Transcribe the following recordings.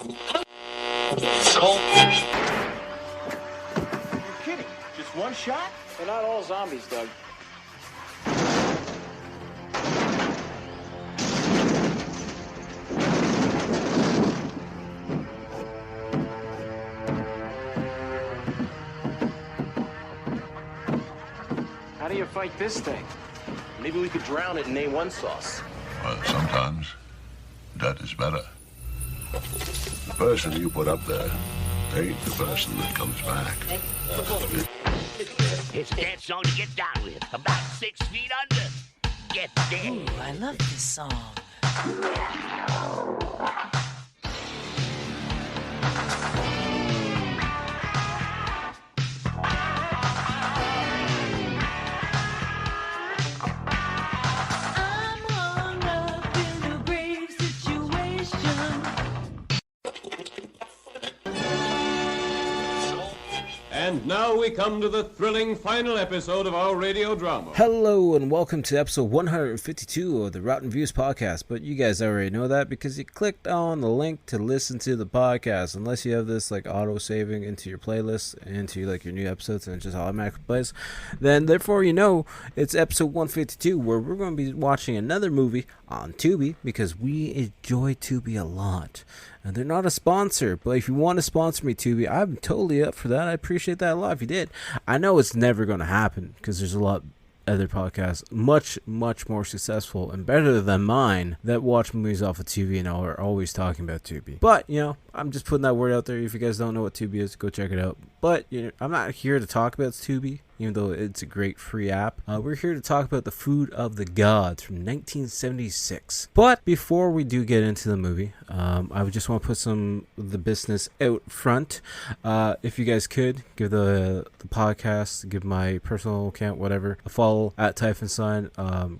Kidding? Just one shot? They're not all zombies, Doug. How do you fight this thing? Maybe we could drown it in A1 sauce. Well, sometimes that is better. The person you put up there ain't the person that comes back. It's a dance song to get down with. About 6 feet under. Get there. Ooh, I love this song. And now we come to the thrilling final episode of our radio drama. Hello and welcome to episode 152 of the Rotten Views podcast. But you guys already know that because you clicked on the link to listen to the podcast. Unless you have this like auto saving into your playlist, into like your new episodes, and it just automatically plays. Then therefore you know it's episode 152 where we're going to be watching another movie on Tubi because we enjoy Tubi a lot. And they're not a sponsor, but if you want to sponsor me, Tubi, I'm totally up for that. I appreciate that a lot if you did. I know it's never going to happen because there's a lot other podcasts much more successful and better than mine that watch movies off of Tubi and are always talking about Tubi. But, you know, I'm just putting that word out there. If you guys don't know what Tubi is, go check it out. But, you know, I'm not here to talk about Tubi, even though it's a great free app. We're here to talk about The Food of the Gods from 1976. But before we do get into the movie, I would just want to put some of the business out front. If you guys could, give the podcast, give my personal account, whatever, a follow at Typhonsign.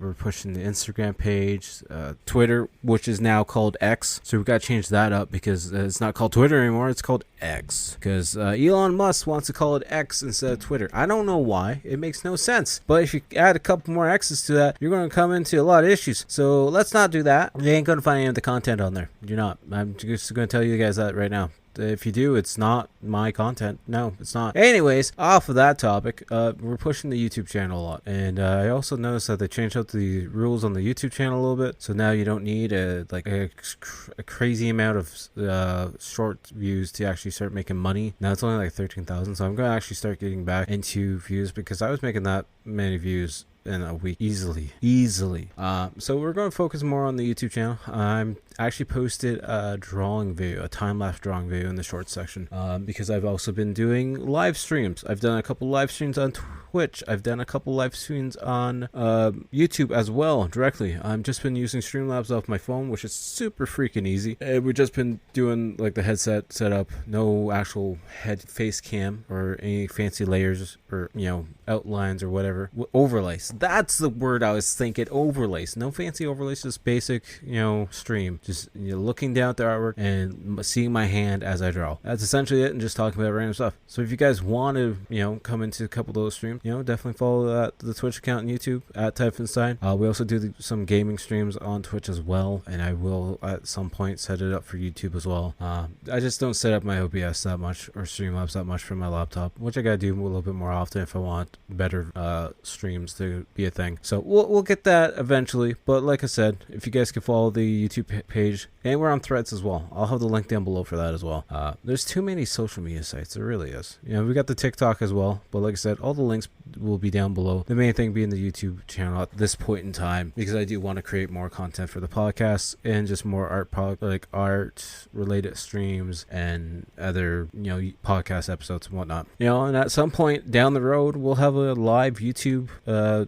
We're pushing the Instagram page, Twitter, which is now called X. So we've got to change that up because it's not called Twitter anymore. It's called X. Because Elon Musk wants to call it X instead of Twitter. I don't know why. It makes no sense. But if you add a couple more X's to that, you're going to come into a lot of issues. So let's not do that. You ain't going to find any of the content on there. You're not. I'm just going to tell you guys that right now. If you do, it's not my content. No, it's not. Anyways, off of that topic, we're pushing the YouTube channel a lot. And I also noticed that they changed up the rules on the YouTube channel a little bit. So now you don't need a crazy amount of short views to actually start making money. Now it's only like 13,000. So I'm going to actually start getting back into views because I was making that many views in a week easily. So we're going to focus more on the YouTube channel. I'm actually posted a drawing video, a time-lapse drawing video in the short section, because I've also been doing live streams. I've done a couple live streams on Twitch. I've done a couple live streams on YouTube as well directly. I've just been using Streamlabs off my phone, which is super freaking easy. We've just been doing like the headset setup, no actual head face cam or any fancy layers or, you know, outlines or whatever. Overlays. That's the word I was thinking. Overlays. No fancy overlays, just basic, you know, stream. Just, you know, looking down at the artwork and seeing my hand as I draw. That's essentially it, and just talking about random stuff. So if you guys want to, you know, come into a couple of those streams, you know, definitely follow the Twitch account and YouTube at Typhonsign. We also do some gaming streams on Twitch as well, and I will at some point set it up for YouTube as well. I just don't set up my OBS that much or Streamlabs that much from my laptop, which I gotta do a little bit more often if I want better streams to be a thing. So we'll get that eventually. But like I said, if you guys can follow the YouTube page, and we're on Threads as well. I'll have the link down below for that as well. There's too many social media sites. There really is. You know, we got the TikTok as well. But like I said, all the links will be down below. The main thing being the YouTube channel at this point in time, because I do want to create more content for the podcast and just more art related streams and other, you know, podcast episodes and whatnot. You know, and at some point down the road, we'll have a live YouTube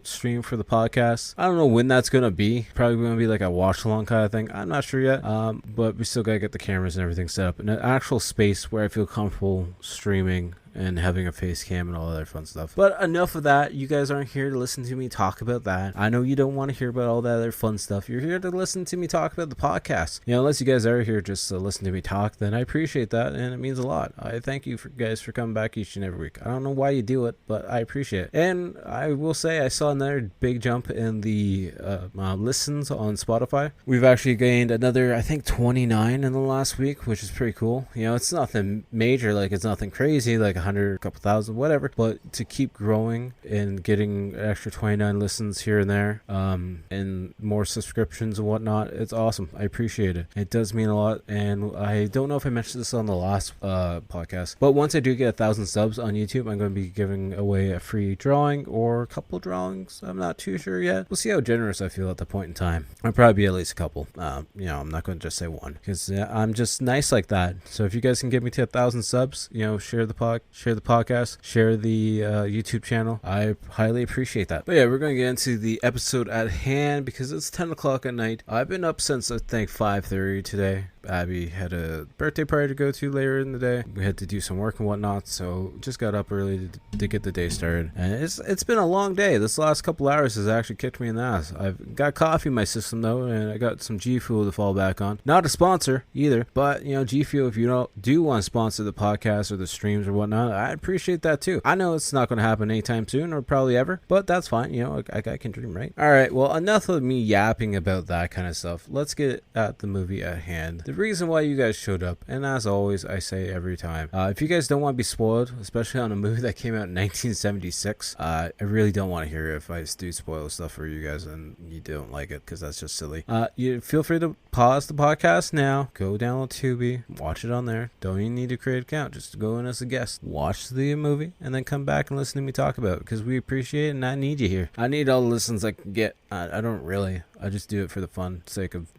stream for the podcast. I don't know when that's gonna be. Probably gonna be like a watch along kind of thing. I'm not sure yet. But we still gotta get the cameras and everything set up in an actual space where I feel comfortable streaming and having a face cam and all that fun stuff. But enough of that. You guys aren't here to listen to me talk about that. I know you don't want to hear about all that other fun stuff. You're here to listen to me talk about the podcast. Unless you guys are here just to listen to me talk, then I appreciate that, and it means a lot. I thank you guys for coming back each and every week. I don't know why you do it, but I appreciate it. And I will say I saw another big jump in the listens on Spotify. We've actually gained another, I think, 29 in the last week, which is pretty cool. It's nothing major, like it's nothing crazy, like 100, a couple thousand, whatever. But to keep growing and getting an extra 29 listens here and there, and more subscriptions and whatnot, it's awesome. I appreciate it. It does mean a lot. And I don't know if I mentioned this on the last podcast, but once I do get 1,000 subs on YouTube, I'm going to be giving away a free drawing or a couple drawings. I'm not too sure yet. We'll see how generous I feel at the point in time. I'll probably be at least a couple. I'm not going to just say one, because I'm just nice like that. So if you guys can get me to 1,000 subs, share the podcast, share the YouTube channel. I highly appreciate that. But yeah, we're going to get into the episode at hand because it's 10 o'clock at night. I've been up since I think 5:30 today. Abby had a birthday party to go to later in the day. We had to do some work and whatnot, so just got up early to get the day started. And it's been a long day. This last couple hours has actually kicked me in the ass. I've got coffee in my system though, and I got some G Fuel to fall back on. Not a sponsor either, but G Fuel, if you do want to sponsor the podcast or the streams or whatnot, I appreciate that too. I know it's not going to happen anytime soon or probably ever, but that's fine. I can dream, right? All right, well, enough of me yapping about that kind of stuff. Let's get at the movie at hand. The reason why you guys showed up, and as always I say every time, if you guys don't want to be spoiled, especially on a movie that came out in 1976, I really don't want to hear if I do spoil stuff for you guys and you don't like it, because that's just silly. You feel free to pause the podcast now, go download Tubi, watch it on there. Don't even need to create an account, just go in as a guest, watch the movie, and then come back and listen to me talk about it, because we appreciate it and I need you here. I need all the listens I can get. I don't really, I just do it for the fun sake of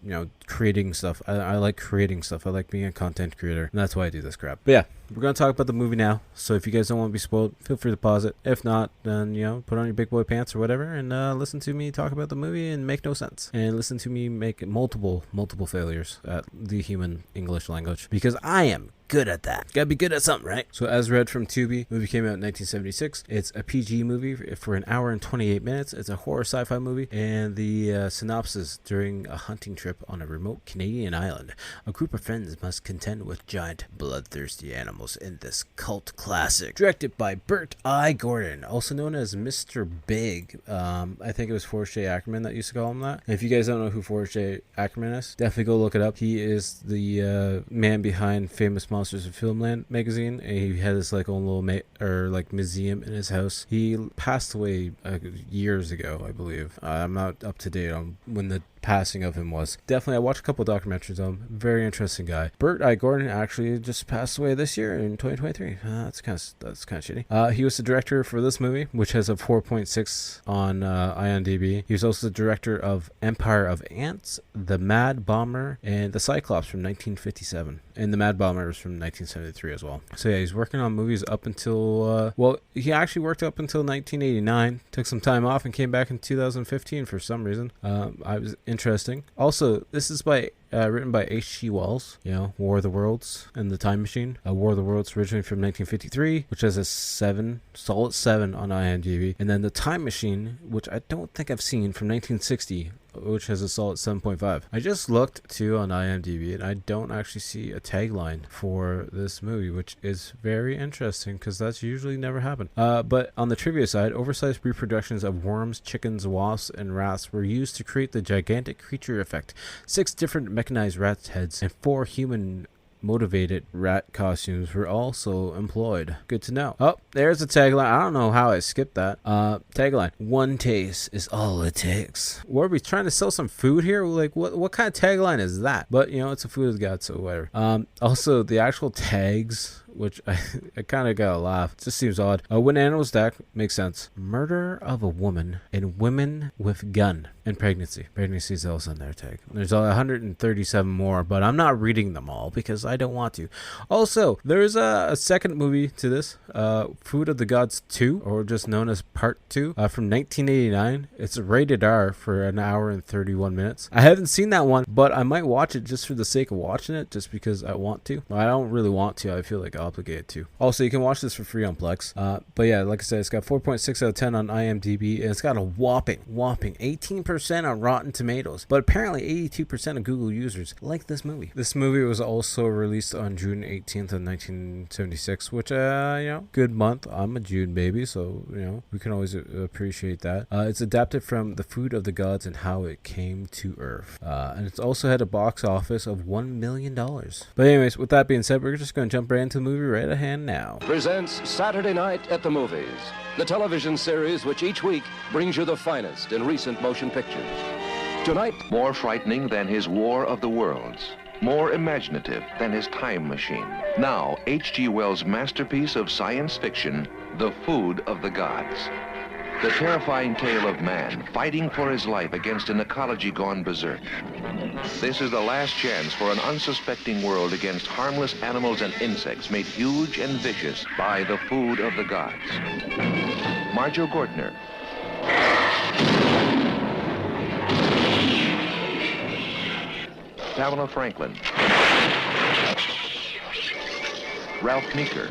creating stuff. I like creating stuff. I like being a content creator, and that's why I do this crap. But yeah, we're gonna talk about the movie now, so if you guys don't want to be spoiled, feel free to pause it. If not, then put on your big boy pants or whatever and listen to me talk about the movie and make no sense, and listen to me make multiple failures at the human English language, because I am good at that. Gotta be good at something, right? So as read from Tubi, movie came out in 1976. It's a PG movie for an hour and 28 minutes. It's a horror sci-fi movie, and the synopsis: during a hunting trip on a remote Canadian island, a group of friends must contend with giant bloodthirsty animals in this cult classic. Directed by Burt I. Gordon, also known as Mr. Big. I think it was Forrest J. Ackerman that used to call him that. And if you guys don't know who Forrest J. Ackerman is, definitely go look it up. He is the man behind Famous Monsters of Filmland magazine. And he had this own little museum in his house. He passed away years ago, I believe. I'm not up to date on when the passing of him was. Definitely, I watched a couple of documentaries on him. Very interesting guy. Burt I. Gordon actually just passed away this year in 2023. That's kind of shitty. He was the director for this movie, which has a 4.6 on IMDb. He was also the director of Empire of Ants, The Mad Bomber, and The Cyclops from 1957. And The Mad Bomber was from 1973 as well. So yeah, he's working on movies up until he actually worked up until 1989. Took some time off and came back in 2015 for some reason. I was interesting. Also, this is written by H.G. Wells, War of the Worlds and The Time Machine. War of the Worlds originally from 1953, which has a solid 7 on IMDb. And then The Time Machine, which I don't think I've seen, from 1960, which has a solid 7.5. I just looked too on IMDb, and I don't actually see a tagline for this movie, which is very interesting because that's usually never happened. But on the trivia side, oversized reproductions of worms, chickens, wasps, and rats were used to create the gigantic creature effect. 6 different mechanized rat heads and 4 human motivated rat costumes were also employed. Good to know. Oh, there's a tagline. I don't know how I skipped that. Tagline: one taste is all it takes. Were we trying to sell some food here? What kind of tagline is that? But it's a food of God, so whatever. Also, the actual tags, which I kind of got a laugh. It just seems odd. When animals attack, makes sense. Murder of a woman and women with gun and pregnancy. Pregnancy is also in their tag. There's 137 more, but I'm not reading them all because I don't want to. Also, there's a second movie to this, Food of the Gods 2, or just known as Part 2, from 1989. It's rated R for an hour and 31 minutes. I haven't seen that one, but I might watch it just for the sake of watching it, just because I want to. I don't really want to. I feel like I'll obligated to. Also, you can watch this for free on Plex. But yeah, like I said, it's got 4.6 out of 10 on IMDb, and it's got a whopping 18% on Rotten Tomatoes. But apparently 82% of Google users like this movie. This movie was also released on June 18th of 1976, which, good month. I'm a June baby, so, we can always appreciate that. It's adapted from The Food of the Gods and How It Came to Earth. And it's also had a box office of $1 million. But anyways, with that being said, we're just going to jump right into the movie right at hand now. Presents Saturday Night at the Movies, the television series which each week brings you the finest in recent motion pictures. Tonight, More frightening than his War of the Worlds. More imaginative than his time machine. Now, H.G. Wells' masterpiece of science fiction, The Food of the Gods. The terrifying tale of man fighting for his life against an ecology gone berserk. This is the last chance for an unsuspecting world against harmless animals and insects made huge and vicious by the food of the gods. Marjo Gortner. Pamela Franklin. Ralph Meeker.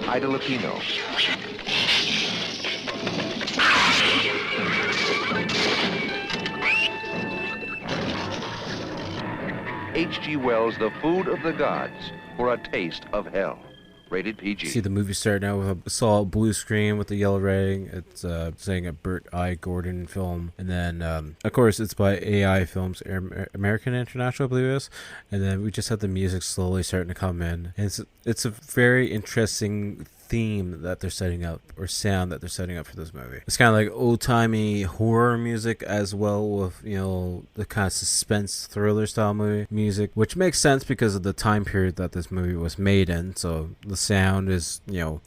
Ida Lupino. H.G. Wells' The Food of the Gods for a taste of hell. Rated PG. See the movie starting out with a solid blue screen with the yellow writing. It's saying a Burt I. Gordon film. And then, of course, it's by AI Films, American International, I believe it is. And then we just have the music slowly starting to come in. And it's a very interesting theme that they're setting up, or sound that they're setting up for this movie. It's kind of like old-timey horror music as well, with the kind of suspense thriller style movie music, which makes sense because of the time period that this movie was made in. So the sound is,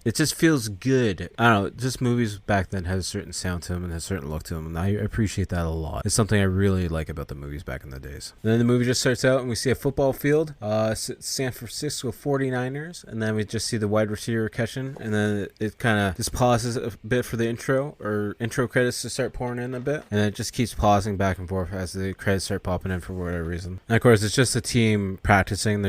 it just feels good. I don't know, just movies back then had a certain sound to them and a certain look to them, and I appreciate that a lot. It's something I really like about the movies back in the days. And then the movie just starts out and we see a football field, San Francisco 49ers, and then we just see the wide receiver catching. And then it kind of just pauses a bit for the intro credits to start pouring in a bit, and it just keeps pausing back and forth as the credits start popping in for whatever reason. And of course, it's just a team practicing.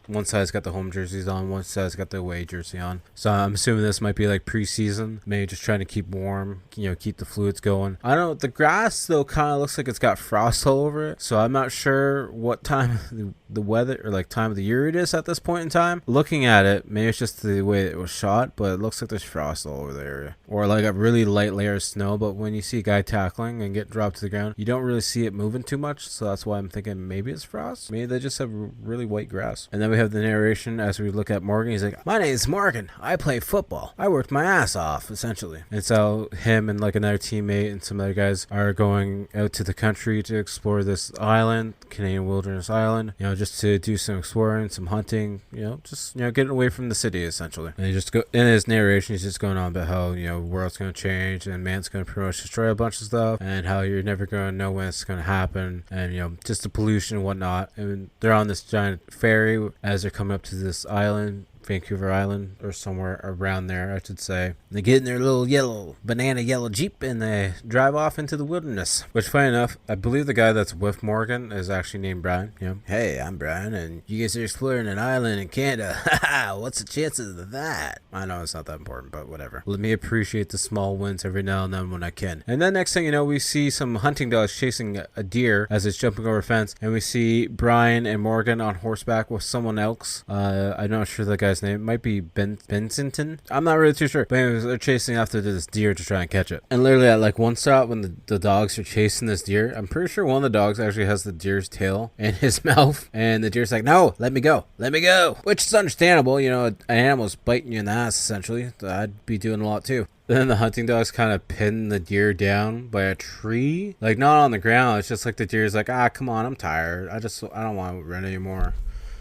One side's got the home jerseys on, one side's got the away jersey on. So I'm assuming this might be like preseason, maybe just trying to keep warm, keep the fluids going. I don't know. The grass though kind of looks like it's got frost all over it, so I'm not sure what time the weather or like time of the year it is at this point in time. Looking at it, maybe it's just the way it was shot, but it looks like there's frost all over the area, or like a really light layer of snow. But when you see a guy tackling and get dropped to the ground, you don't really see it moving too much, so that's why I'm thinking maybe it's frost. Maybe they just have really white grass. And then we have the narration as we look at Morgan. He's like, "My name's Morgan. I play football. I worked my ass off," essentially. And so him and like another teammate and some other guys are going out to the country to explore this island, Canadian Wilderness Island, just to do some exploring, some hunting, getting away from the city, essentially. And he just in his narration, he's just going on about how, world's going to change and man's going to pretty much destroy a bunch of stuff, and how you're never going to know when it's going to happen, and, just the pollution and whatnot. And they're on this giant ferry as they're coming up to this island, Vancouver Island, or somewhere around there, I should say. They get in their little banana yellow Jeep and they drive off into the wilderness. Which, funny enough, I believe the guy that's with Morgan is actually named Brian. Hey, I'm Brian, and you guys are exploring an island in Canada. What's the chances of that? I know it's not that important, but whatever. Let me appreciate the small wins every now and then when I can. And then next thing you know, we see some hunting dogs chasing a deer as it's jumping over a fence, and we see Brian and Morgan on horseback with someone else. I'm not sure the guy's name. It might be Bensington. I'm not really too sure. But anyways, they're chasing after this deer to try and catch it. And literally at like one stop when the dogs are chasing this deer, I'm pretty sure one of the dogs actually has the deer's tail in his mouth. And the deer's like, "No, let me go. Let me go." Which is understandable. An animal's biting you in the ass, essentially. So I'd be doing a lot too. Then the hunting dogs kind of pin the deer down by a tree. Like, not on the ground. It's just like the deer's like, "Come on, I'm tired. I don't want to run anymore."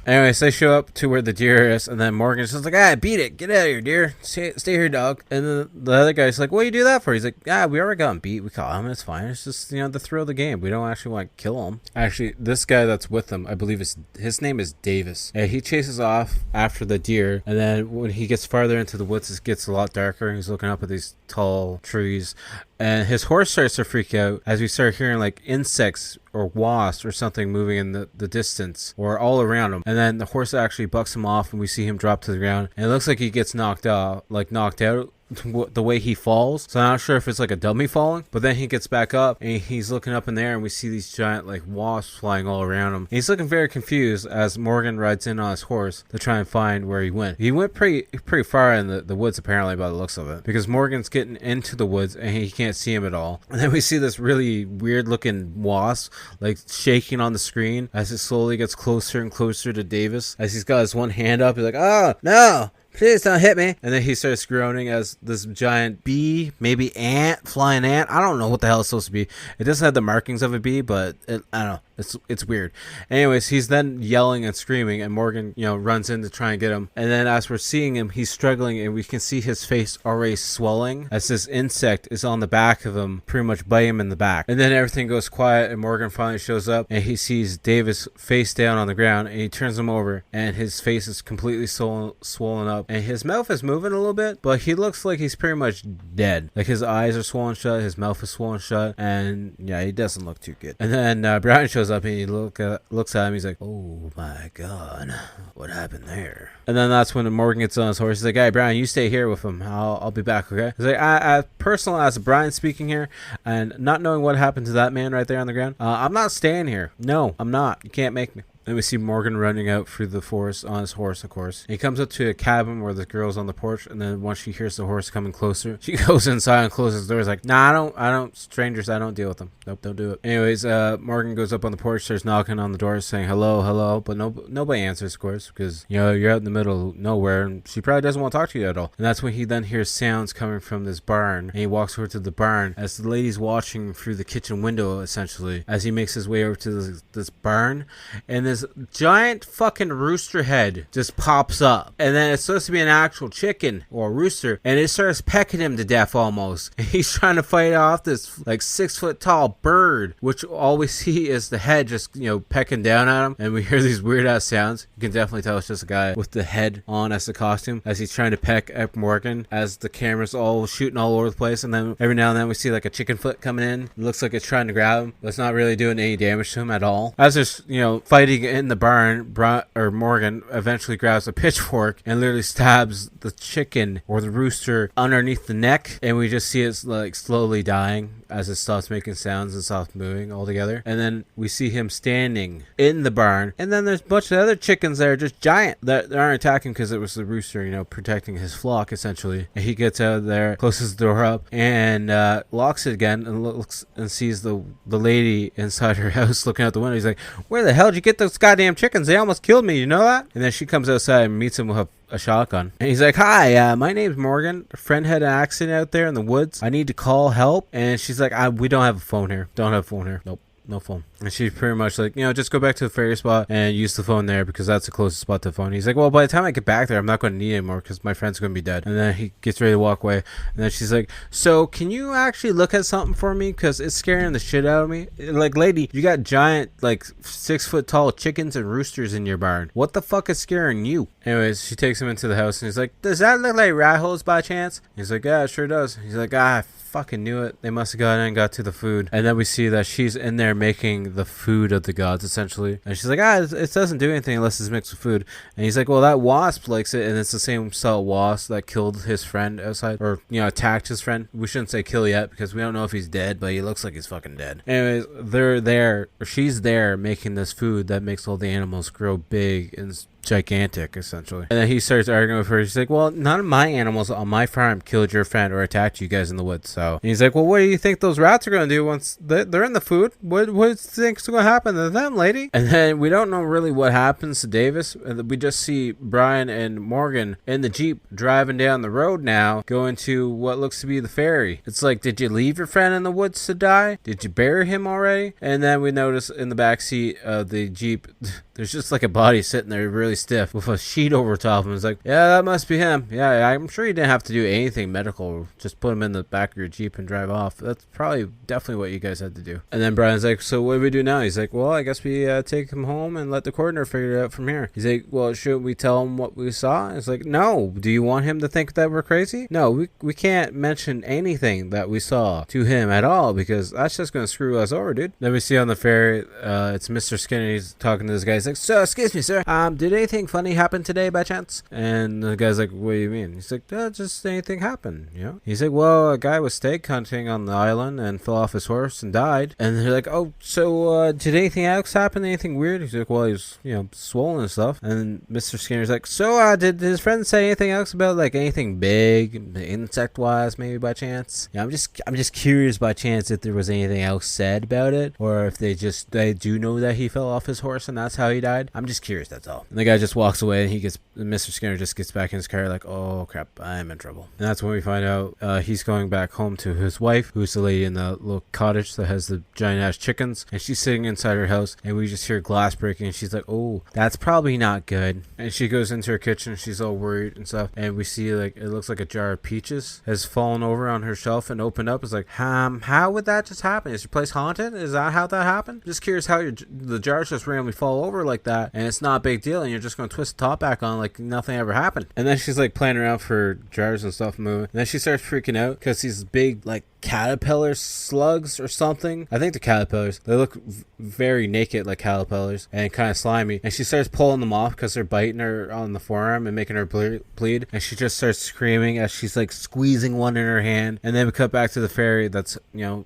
Anyways, they show up to where the deer is, and then Morgan's just like, beat it. Get out of here, deer. Stay here, dog. And then the other guy's like, "What do you do that for?" He's like, we already got him beat. We caught him. It's fine. It's just, the thrill of the game. We don't actually want to kill him. Actually, this guy that's with him, I believe his name is Davis. And he chases off after the deer, and then when he gets farther into the woods, it gets a lot darker, and he's looking up at these tall trees. And his horse starts to freak out as we start hearing like insects or wasps or something moving in the distance or all around him. And then the horse actually bucks him off and we see him drop to the ground. And it looks like he gets knocked out the way he falls. So I'm not sure if it's like a dummy falling, but then he gets back up and he's looking up in there and we see these giant like wasps flying all around him. And he's looking very confused as Morgan rides in on his horse to try and find where he went. He went pretty far in the woods apparently by the looks of it, because Morgan's getting into the woods and he can't see him at all. And then we see this really weird looking wasp like shaking on the screen as it slowly gets closer and closer to Davis. As he's got his one hand up, he's like, "Oh no, please don't hit me." And then he starts groaning as this giant bee, maybe flying ant. I don't know what the hell it's supposed to be. It doesn't have the markings of a bee, but I don't know. It's weird. Anyways, he's then yelling and screaming, and Morgan, runs in to try and get him. And then as we're seeing him, he's struggling, and we can see his face already swelling as this insect is on the back of him, pretty much biting him in the back. And then everything goes quiet, and Morgan finally shows up, and he sees Davis face down on the ground, and he turns him over, and his face is completely swollen up, and his mouth is moving a little bit, but he looks like he's pretty much dead. Like his eyes are swollen shut, his mouth is swollen shut, and yeah, he doesn't look too good. And then Brian shows up and he looks at him. He's like, "Oh my god, what happened there?" And then that's when Morgan gets on his horse. He's like, "Hey Brian, you stay here with him. I'll be back, okay?" He's like, I personal as Brian speaking here, and not knowing what happened to that man right there on the ground, I'm not staying here. No, I'm not. You can't make me. Then we see Morgan running out through the forest on his horse, of course. He comes up to a cabin where the girl's on the porch, and then once she hears the horse coming closer, she goes inside and closes the door. He's like, "Nah, I don't, strangers, I don't deal with them. Nope, don't do it." Anyways, Morgan goes up on the porch, starts knocking on the door, saying hello, but nobody answers, of course, because, you're out in the middle of nowhere, and she probably doesn't want to talk to you at all. And that's when he then hears sounds coming from this barn, and he walks over to the barn as the lady's watching through the kitchen window, essentially, as he makes his way over to this barn, and this giant fucking rooster head just pops up, and then it's supposed to be an actual chicken or rooster, and it starts pecking him to death almost. And he's trying to fight off this like 6-foot tall bird, which all we see is the head just pecking down at him, and we hear these weird ass sounds. You can definitely tell it's just a guy with the head on as the costume as he's trying to peck at Morgan, as the camera's all shooting all over the place. And then every now and then we see like a chicken foot coming in. It looks like it's trying to grab him, but it's not really doing any damage to him at all. As there's fighting in the barn, Morgan eventually grabs a pitchfork and literally stabs the chicken or the rooster underneath the neck, and we just see it like slowly dying as it stops making sounds and stops moving altogether. And then we see him standing in the barn, and then there's a bunch of other chickens that are just giant that aren't attacking because it was the rooster, protecting his flock essentially. And he gets out of there, closes the door up, and locks it again, and looks and sees the lady inside her house looking out the window. He's like, "Where the hell did you get those goddamn chickens? They almost killed me, you know that?" And then she comes outside and meets him with a shotgun, and he's like, "Hi, my name's Morgan. A friend had an accident out there in the woods. I need to call help." And she's like, "We don't have a phone here. Don't have a phone here. Nope, no phone." And she's pretty much like, just go back to the ferry spot and use the phone there because that's the closest spot to the phone. He's like, "Well, by the time I get back there, I'm not going to need it anymore because my friend's going to be dead." And then he gets ready to walk away, and then she's like, "So can you actually look at something for me, because it's scaring the shit out of me? Like, lady, you got giant like 6-foot tall chickens and roosters in your barn. What the fuck is scaring you?" Anyways, she takes him into the house, and he's like, "Does that look like rat holes by chance?" He's like, "Yeah, it sure does." He's like, "I fucking knew it. They must have got in and got to the food." And then we see that she's in there making the food of the gods, essentially. And she's like, it doesn't do anything unless it's mixed with food. And he's like, "Well, that wasp likes it, and it's the same cell wasp that killed his friend outside, or, attacked his friend." We shouldn't say kill yet, because we don't know if he's dead, but he looks like he's fucking dead. Anyways, she's there making this food that makes all the animals grow big and gigantic, essentially. And then he starts arguing with her. He's like, "Well, none of my animals on my farm killed your friend or attacked you guys in the woods, so." And he's like, "Well, what do you think those rats are going to do once they're in the food? What do you think's going to happen to them, lady?" And then we don't know really what happens to Davis. We just see Brian and Morgan in the Jeep driving down the road now, going to what looks to be the ferry. It's like, did you leave your friend in the woods to die? Did you bury him already? And then we notice in the back seat of the Jeep, there's just like a body sitting there really stiff with a sheet over top of him. It's like, yeah, that must be him. Yeah, I'm sure you didn't have to do anything medical. Just put him in the back of your Jeep and drive off. That's probably definitely what you guys had to do. And then Brian's like, so what do we do now? He's like, well, I guess we take him home and let the coroner figure it out from here. He's like, well, shouldn't we tell him what we saw? It's like, no. Do you want him to think that we're crazy? No, we can't mention anything that we saw to him at all, because that's just going to screw us over, dude. Then we see on the ferry, it's Mr. Skinner. He's talking to this guy. He's like, so, excuse me, sir. Did anything funny happen today by chance? And the guy's like, what do you mean? He's like, just anything happened, you know? He's like, well, a guy was steak hunting on the island and fell off his horse and died. And they're like, oh, so, did anything else happen? Anything weird? He's like, well, he's, swollen and stuff. And Mr. Skinner's like, so, did his friend say anything else about, like, anything big, insect-wise, maybe by chance? Yeah, I'm just curious by chance if there was anything else said about it, or if they do know that he fell off his horse and that's how he died. I'm just curious, that's all. And the guy just walks away, and Mr. Skinner just gets back in his car like, oh crap, I'm in trouble. And that's when we find out he's going back home to his wife, who's the lady in the little cottage that has the giant ass chickens, and she's sitting inside her house, and we just hear glass breaking, and she's like, oh, that's probably not good. And she goes into her kitchen, and she's all worried and stuff, and we see like it looks like a jar of peaches has fallen over on her shelf and opened up. It's like, how would that just happen? Is your place haunted? Is that how that happened? Just curious how the jars just randomly fall over like that, and it's not a big deal, and you're just going to twist the top back on like nothing ever happened. And then she's like playing around for jars and stuff moving, and then she starts freaking out because these big like caterpillar slugs or something. I think the caterpillars, they look very naked like caterpillars and kind of slimy, and she starts pulling them off because they're biting her on the forearm and making her bleed, and she just starts screaming as she's like squeezing one in her hand. And then we cut back to the ferry that's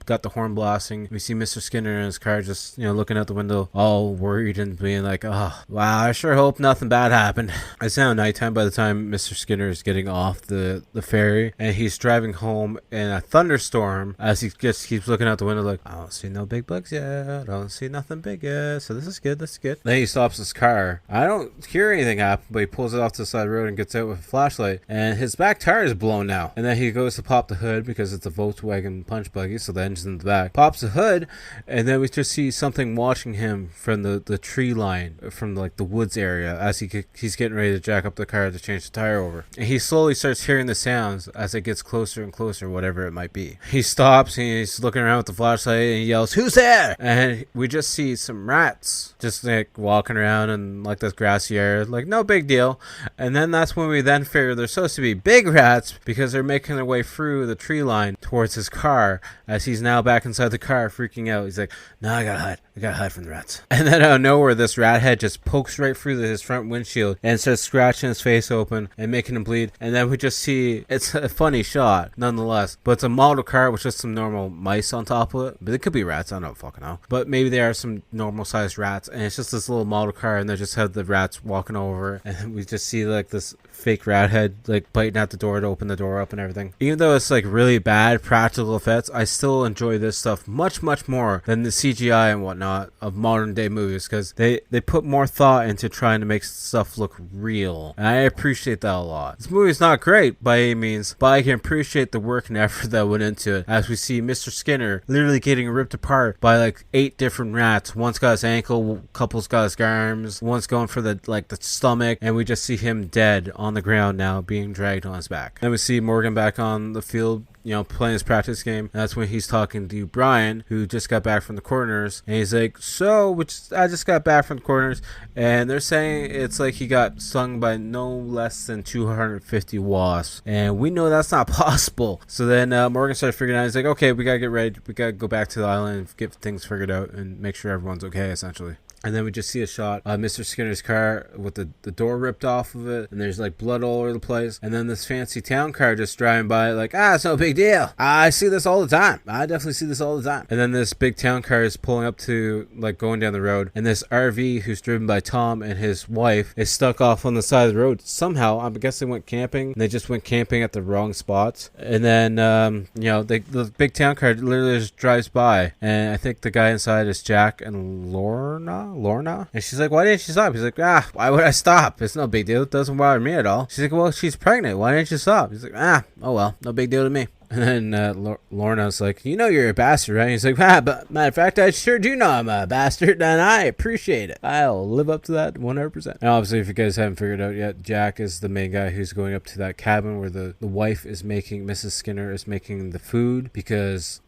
got the horn blasting. We see Mr. Skinner in his car just looking out the window all worried and being like, oh wow, I sure hope nothing bad happened. It's now nighttime by the time Mr. Skinner is getting off the ferry, and he's driving home in a thunderstorm as he just keeps looking out the window like, I don't see no big bugs yet, I don't see nothing big yet, so this is good. Then he stops his car. I don't hear anything happen, but he pulls it off to the side of the road and gets out with a flashlight, and his back tire is blown now. And then he goes to pop the hood because it's a Volkswagen punch buggy, so the engine's in the back. Pops the hood, and then we just see something watching him from the tree line, from like the woods area, as he's getting ready to jack up the car to change the tire over. And he slowly starts hearing the sounds as it gets closer and closer, whatever it might be. He stops, and he's looking around with the flashlight, and he yells, who's there? And we just see some rats just like walking around in like this grassy area, like no big deal. And then that's when we then figure they're supposed to be big rats because they're making their way through the tree line towards his car, as he's now back inside the car freaking out. He's like, no, I gotta hide from the rats. And then out of nowhere, this rat head just pokes right through his front windshield and starts scratching his face open and making him bleed. And then we just see, it's a funny shot nonetheless, but it's a model car with just some normal mice on top of it. But it could be rats, I don't fucking know, but maybe they are some normal sized rats, and it's just this little model car, and they just have the rats walking over, and we just see like this fake rat head like biting at the door to open the door up and everything. Even though it's like really bad practical effects, I still enjoy this stuff much more than the CGI and whatnot of modern day movies, because they put more thought into trying to make stuff look real, and I appreciate that a lot. This movie's not great by any means, but I can appreciate the work and effort that went into it, as we see Mr. Skinner literally getting ripped apart by like 8 different rats. One's got his ankle, couple's got his arms, one's going for the stomach, and we just see him dead on the ground now, being dragged on his back. Then we see Morgan back on the field, playing his practice game. And that's when he's talking to Brian, who just got back from the coroners, and he's like, I just got back from the coroners, and they're saying it's like he got stung by no less than 250 wasps, and we know that's not possible. So then Morgan started figuring out, he's like, okay, we gotta get ready, we gotta go back to the island and get things figured out and make sure everyone's okay, essentially. And then we just see a shot of Mr. Skinner's car with the door ripped off of it, and there's like blood all over the place. And then this fancy town car just driving by like, it's no big deal. I see this all the time. I definitely see this all the time. And then this big town car is pulling up to like going down the road, and this RV who's driven by Tom and his wife is stuck off on the side of the road. Somehow, I guess they went camping, and they just went camping at the wrong spots. And then, the big town car literally just drives by, and I think the guy inside is Jack and Lorna, and she's like, why didn't you stop? He's like, why would I stop? It's no big deal. It doesn't bother me at all. She's like, well, she's pregnant. Why didn't you stop? He's like, oh well, no big deal to me. And then Lorna's like, you know you're a bastard, right? And he's like, but matter of fact, I sure do know I'm a bastard, and I appreciate it. I'll live up to that 100%. And obviously, if you guys haven't figured out yet, Jack is the main guy who's going up to that cabin where the wife is making, Mrs. Skinner is making the food, because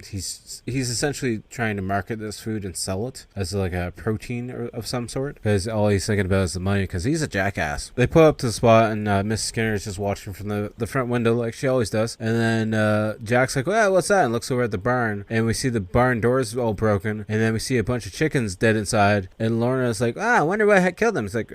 he's essentially trying to market this food and sell it as like a protein of some sort, because all he's thinking about is the money, because he's a jackass. They pull up to the spot, and Mrs. Skinner is just watching from the front window like she always does. And then Jack's like, well, what's that? And looks over at the barn, and we see the barn doors all broken, and then we see a bunch of chickens dead inside. And Lorna's like, I wonder what had killed them. It's like,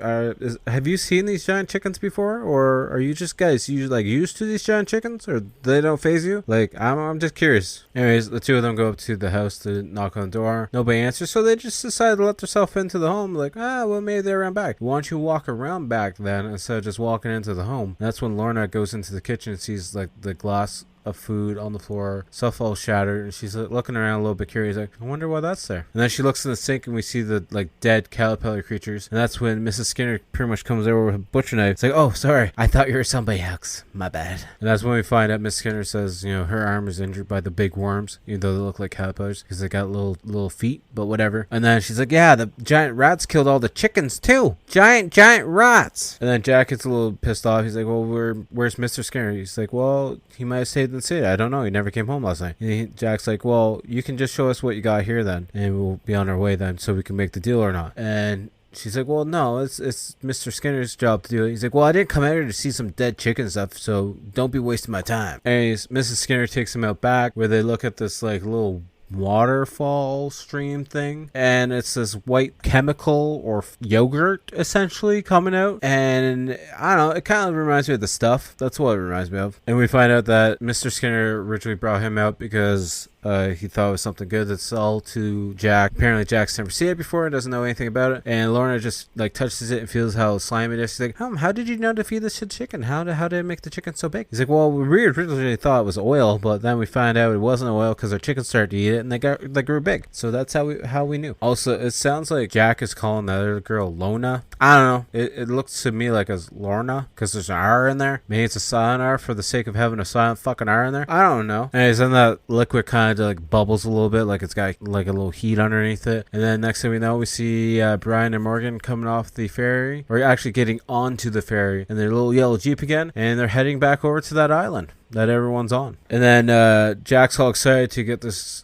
have you seen these giant chickens before, or are you just guys used to these giant chickens, or they don't faze you? Like, I'm just curious. Anyways, the two of them go up to the house to knock on the door. Nobody answers, so they just decide to let themselves into the home. Like, well, maybe they're around back. Why don't you walk around back then instead of just walking into the home? And that's when Lorna goes into the kitchen and sees like the glass of food on the floor, stuff all shattered, and she's looking around a little bit curious, like, I wonder why that's there. And then she looks in the sink, and we see the like dead caterpillar creatures, and that's when Mrs. Skinner pretty much comes over with a butcher knife. It's like, oh, sorry, I thought you were somebody else, my bad. And that's when we find out Miss Skinner says, her arm is injured by the big worms, even though they look like caterpillars, because they got little feet, but whatever. And then she's like, yeah, the giant rats killed all the chickens too, giant rats. And then Jack gets a little pissed off. He's like, well, where's Mr. Skinner? He's like, well, he might have stayed in the city. I don't know. He never came home last night. And Jack's like, well, you can just show us what you got here then, and we'll be on our way then, so we can make the deal or not. And she's like, well, no, it's Mr. Skinner's job to do it. He's like, well, I didn't come out here to see some dead chicken stuff, so don't be wasting my time. Anyways, Mrs. Skinner takes him out back where they look at this like little waterfall stream thing, and it's this white chemical or yogurt essentially coming out, and I don't know, it kind of reminds me of the stuff. That's what it reminds me of. And we find out that Mr. Skinner originally brought him out because he thought it was something good to sell to Jack. Apparently Jack's never seen it before and doesn't know anything about it, and Lorna just like touches it and feels how slimy it is. She's like, how did you know to feed this shit chicken? How did it make the chicken so big? He's like, well, we originally thought it was oil, but then we found out it wasn't oil because our chickens started to eat it and they grew big. So that's how we knew. Also, it sounds like Jack is calling the other girl Lona. I don't know, it looks to me like as Lorna because there's an R in there. Maybe it's a silent R for the sake of having a silent fucking R in there. I don't know. Anyways, then that liquid kind of like bubbles a little bit, like it's got like a little heat underneath it. And then next thing we know, we see Brian and Morgan coming off the ferry, or actually getting onto the ferry, and their little yellow Jeep again, and they're heading back over to that island that everyone's on. And then Jack's all excited to get this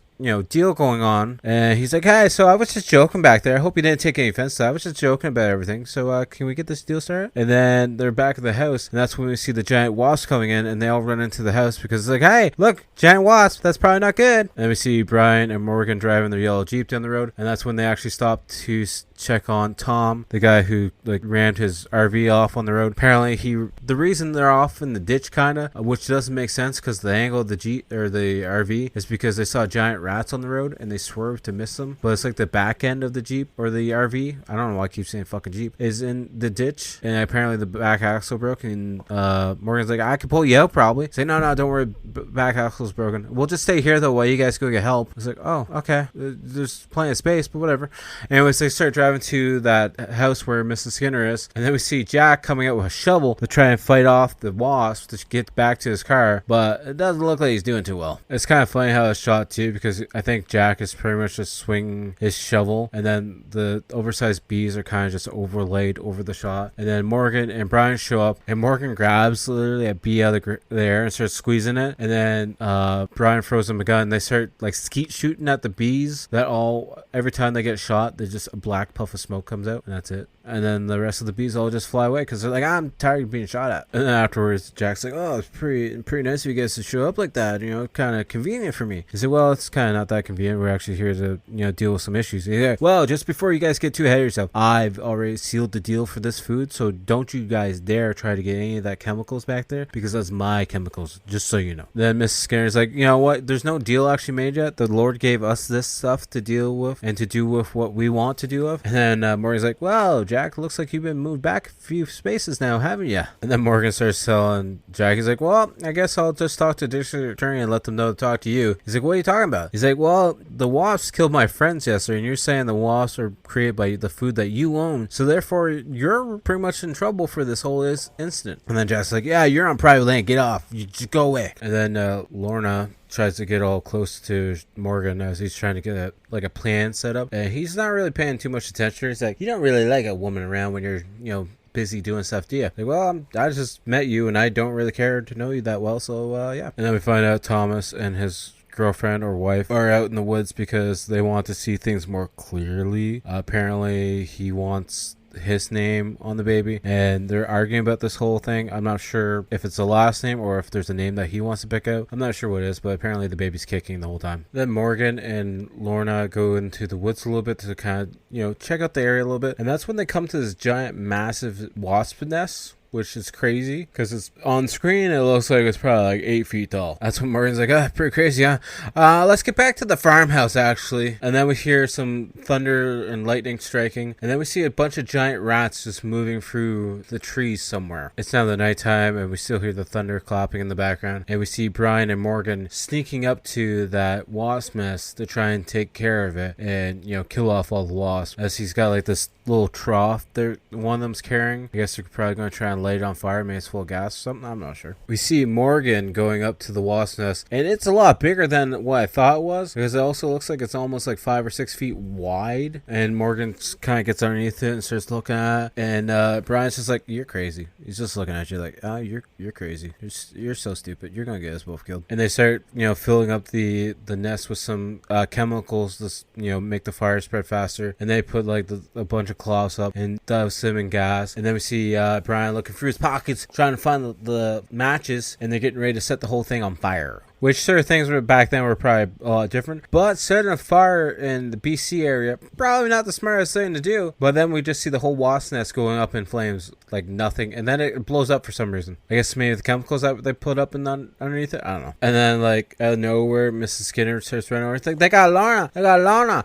deal going on, and he's like, hey, so I was just joking back there. I hope you didn't take any offense to that. I was just joking about everything, so can we get this deal started? And then they're back at the house, and that's when we see the giant wasp coming in, and they all run into the house because it's like, hey, look, giant wasp, that's probably not good. And we see Brian and Morgan driving their yellow Jeep down the road, and that's when they actually stop to check on Tom, the guy who like ran his RV off on the road. Apparently the reason they're off in the ditch kinda, which doesn't make sense because the angle of the Jeep or the RV is because they saw giant rats on the road and they swerved to miss them, but it's like the back end of the Jeep or the RV, I don't know why I keep saying fucking Jeep, is in the ditch, and apparently the back axle broke, and Morgan's like, I can pull you out probably. Say, no, don't worry, back axle's broken, we'll just stay here though while you guys go get help. It's like, oh, okay, there's plenty of space, but whatever. Anyways, they start driving to that house where Mrs. Skinner is, and then we see Jack coming out with a shovel to try and fight off the wasp to get back to his car, but it doesn't look like he's doing too well. It's kind of funny how it's shot too, because I think Jack is pretty much just swinging his shovel, and then the oversized bees are kind of just overlaid over the shot, and then Morgan and Brian show up, and Morgan grabs literally a bee out of the air and starts squeezing it, and then Brian throws him a gun, and they start like skeet shooting at the bees that all, every time they get shot, there's just a black puff of smoke comes out, and that's it. And then the rest of the bees all just fly away because they're like, I'm tired of being shot at. And then afterwards, Jack's like, oh, it's pretty nice of you guys to show up like that, kind of convenient for me. He said, well, it's kind of not that convenient. We're actually here to deal with some issues. Yeah. Well, just before you guys get too ahead of yourself, I've already sealed the deal for this food, so don't you guys dare try to get any of that chemicals back there, because that's my chemicals, just so you know. Then Mrs. Skinner's like, you know what, there's no deal actually made yet. The Lord gave us this stuff to deal with and to do with what we want to do with. And then Morgan's like, well, Jack Jack, looks like you've been moved back a few spaces now, haven't you? And then Morgan starts telling Jack, he's like, well, I guess I'll just talk to district attorney and let them know to talk to you. He's like, what are you talking about? He's like, well, the wasps killed my friends yesterday, and you're saying the wasps are created by the food that you own, so therefore you're pretty much in trouble for this whole incident. And then Jack's like, yeah, you're on private land, get off, you just go away. And then Lorna tries to get all close to Morgan as he's trying to get a plan set up, and he's not really paying too much attention. He's like, you don't really like a woman around when you're, busy doing stuff, do you? Like, well, I just met you and I don't really care to know you that well, so yeah. And then we find out Thomas and his girlfriend or wife are out in the woods because they want to see things more clearly. Apparently he wants his name on the baby, and they're arguing about this whole thing. I'm not sure if it's the last name or if there's a name that he wants to pick out. I'm not sure what it is, but apparently the baby's kicking the whole time. Then Morgan and Lorna go into the woods a little bit to kind of, check out the area a little bit, and that's when they come to this giant, massive wasp nest, which is crazy because it's on screen. It looks like it's probably like 8 feet tall. That's when Morgan's like, pretty crazy, huh? Let's get back to the farmhouse, actually. And then we hear some thunder and lightning striking, and then we see a bunch of giant rats just moving through the trees somewhere. It's now the nighttime, and we still hear the thunder clapping in the background, and we see Brian and Morgan sneaking up to that wasp nest to try and take care of it and kill off all the wasps, as he's got like this little trough there one of them's carrying. I guess they're probably going to try and light it on fire. Maybe it's full of gas or something. I'm not sure. We see Morgan going up to the wasp nest, and it's a lot bigger than what I thought it was, because it also looks like it's almost like 5 or 6 feet wide. And Morgan kind of gets underneath it and starts looking at it, and Brian's just like, you're crazy. He's just looking at you like, oh, you're crazy. You're so stupid. You're gonna get us both killed. And they start filling up the nest with some chemicals to make the fire spread faster, and they put like a bunch of cloths up and douse them in gas. And then we see Brian looking through his pockets trying to find the matches, and they're getting ready to set the whole thing on fire. Which sort of things were back then were probably a lot different. But setting a fire in the BC area, probably not the smartest thing to do. But then we just see the whole wasp nest going up in flames like nothing. And then it blows up for some reason. I guess maybe the chemicals that they put up and underneath it. I don't know. And then like out of nowhere, Mrs. Skinner starts running over. It's like, they got Lorna.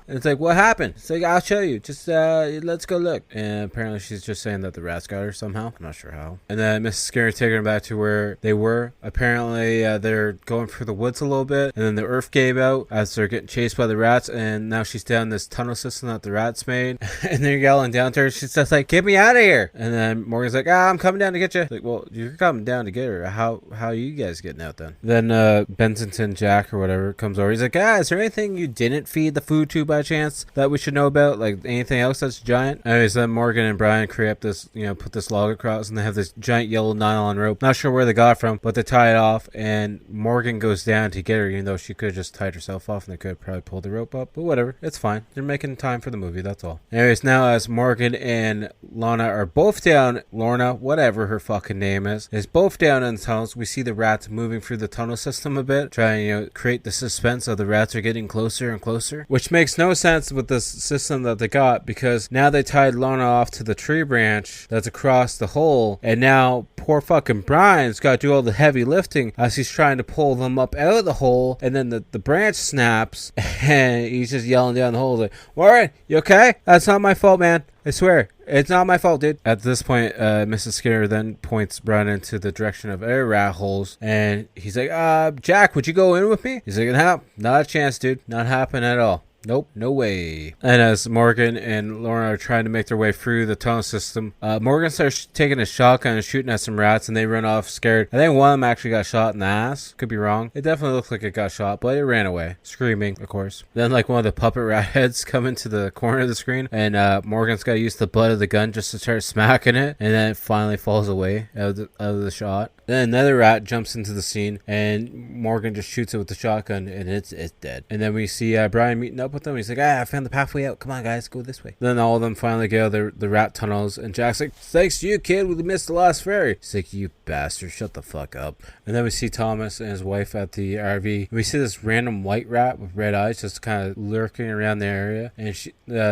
And it's like, what happened? It's like, I'll show you. Just let's go look. And apparently she's just saying that the rats got her somehow. I'm not sure how. And then Mrs. Skinner taking her back to where they were. Apparently they're going for the woods a little bit, and then the earth gave out as they're getting chased by the rats, and now she's down this tunnel system that the rats made, and they're yelling down to her. She's just like, get me out of here. And then Morgan's like, I'm coming down to get you. Like, well, you're coming down to get her. How are you guys getting out then? Then Bensington Jack or whatever comes over. He's like, is there anything you didn't feed the food to by chance that we should know about? Like anything else that's giant? Anyways, then Morgan and Brian create this, put this log across, and they have this giant yellow nylon rope. Not sure where they got it from, but they tie it off, and Morgan goes down to get her, even though she could have just tied herself off and they could have probably pulled the rope up. But whatever, it's fine. They're making time for the movie, that's all. Anyways, now as Morgan and Lorna are both down, Lorna, whatever her fucking name is both down in the tunnels. We see the rats moving through the tunnel system a bit, trying to create the suspense of the rats are getting closer and closer, which makes no sense with this system that they got, because now they tied Lorna off to the tree branch that's across the hole, and now poor fucking Brian's got to do all the heavy lifting as he's trying to pull them up out of the hole, and then the branch snaps and he's just yelling down the hole like, Warren, you okay? That's not my fault, man. I swear, it's not my fault, dude. At this point, Mrs. Skinner then points Brian into the direction of air rat holes, and he's like, Jack, would you go in with me? He's like, no, not a chance, dude. Not happening at all. Nope, no way. And as Morgan and Lorna are trying to make their way through the tunnel system, Morgan starts taking a shotgun and shooting at some rats, and they run off scared. I think one of them actually got shot in the ass. Could be wrong. It definitely looks like it got shot, but it ran away, screaming, of course. Then like one of the puppet rat heads come into the corner of the screen, and Morgan's got to use the butt of the gun just to start smacking it, and then it finally falls away out of the shot. Then another rat jumps into the scene, and Morgan just shoots it with the shotgun, and it's dead. And then we see Brian meeting up with them. He's like, I found the pathway out. Come on, guys, go this way. Then all of them finally get out of the rat tunnels, and Jack's like, thanks to you, kid, we missed the last ferry. He's like, you bastard, shut the fuck up. And then we see Thomas and his wife at the RV. We see this random white rat with red eyes just kind of lurking around the area, and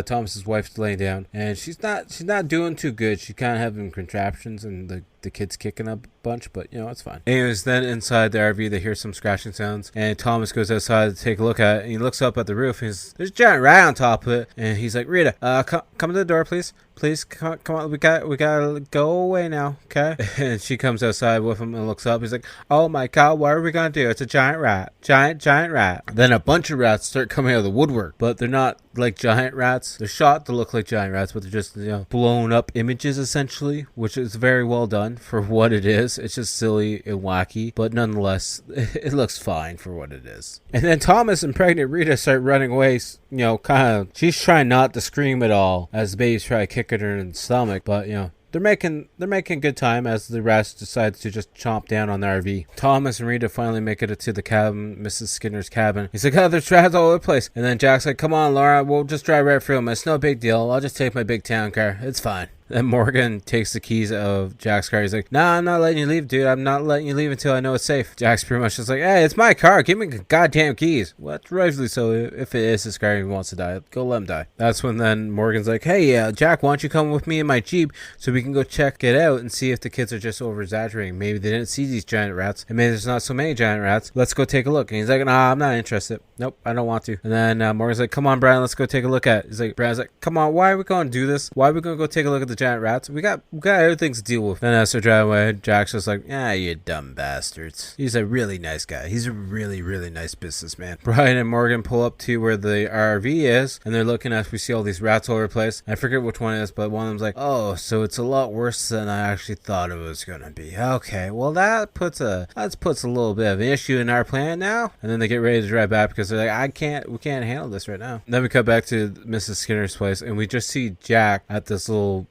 Thomas's wife's laying down, and she's not doing too good. She's kind of having contraptions, and the kid's kicking a bunch, but it's fine. Anyways, then inside the RV they hear some scratching sounds, and Thomas goes outside to take a look at it, and he looks up at the roof, and there's a giant rat on top of it, and he's like, Rita, come to the door, please please come on. We gotta go away now, okay? And she comes outside with him and looks up. He's like, oh my god, what are we gonna do? It's a giant rat, giant rat. Then a bunch of rats start coming out of the woodwork, but they're not like giant rats. They're shot to look like giant rats, but they're just, you know, blown up images essentially, which is very well done for what it is. It's just silly and wacky, but nonetheless, it looks fine for what it is. And then Thomas and pregnant Rita start running away, you know, kind of, she's trying not to scream at all as the baby's trying to kick at her in the stomach, but, you know, they're making good time as the rats decide to just chomp down on the RV. Thomas and Rita finally make it to the cabin, Mrs. Skinner's cabin. He's like, oh, there's rats all over the place. And then Jack's like, come on, Laura, we'll just drive right through them. It's no big deal. I'll just take my big town car. It's fine. Then Morgan takes the keys of Jack's car. He's like, nah, I'm not letting you leave, dude. I'm not letting you leave until I know it's safe. Jack's pretty much just like, hey, it's my car. Give me the goddamn keys. Well, that's rightfully so. If it is his car and he wants to die, go let him die. That's when then Morgan's like, hey, Jack, why don't you come with me in my Jeep so we can go check it out and see if the kids are just over-exaggerating. Maybe they didn't see these giant rats, and maybe there's not so many giant rats. Let's go take a look. And he's like, nah, I'm not interested. Nope, I don't want to. And then Morgan's like, come on, Brian, let's go take a look at it. He's like, Brian's like, come on, why are we going to do this? Why are we going to go take a look at the giant rats? We got other things to deal with. Then as they're driving away, Jack's just like, you dumb bastards. He's a really nice guy. He's a really, really nice businessman. Brian and Morgan pull up to where the RV is, and they're looking as we see all these rats all over the place. I forget which one it is, but one of them's like, oh, so it's a lot worse than I actually thought it was gonna be. Okay, well that puts a little bit of an issue in our plan now. And then they get ready to drive back because they're like, we can't handle this right now. Then we cut back to Mrs. Skinner's place, and we just see Jack at this little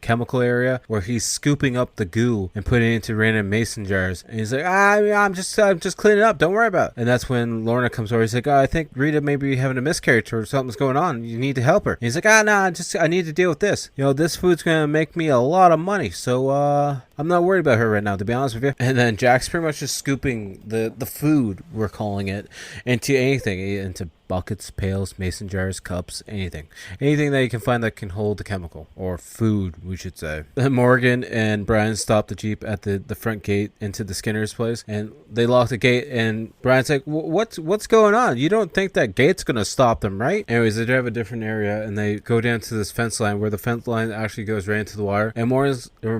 chemical area where he's scooping up the goo and putting it into random mason jars. And he's like, I'm just cleaning up. Don't worry about it. And that's when Lorna comes over. He's like, I think Rita may be having a miscarriage or something's going on. You need to help her. And he's like, I need to deal with this. You know, this food's gonna make me a lot of money. So I'm not worried about her right now, to be honest with you. And then Jack's pretty much just scooping the food, we're calling it, into anything, into buckets, pails, mason jars, cups, anything that you can find that can hold the chemical, or food, we should say. Then Morgan and Brian stop the Jeep at the front gate into the Skinner's place, and they lock the gate, and Brian's like, what's going on? You don't think that gate's gonna stop them, right? Anyways, they drive a different area, and they go down to this fence line where the fence line actually goes right into the water, and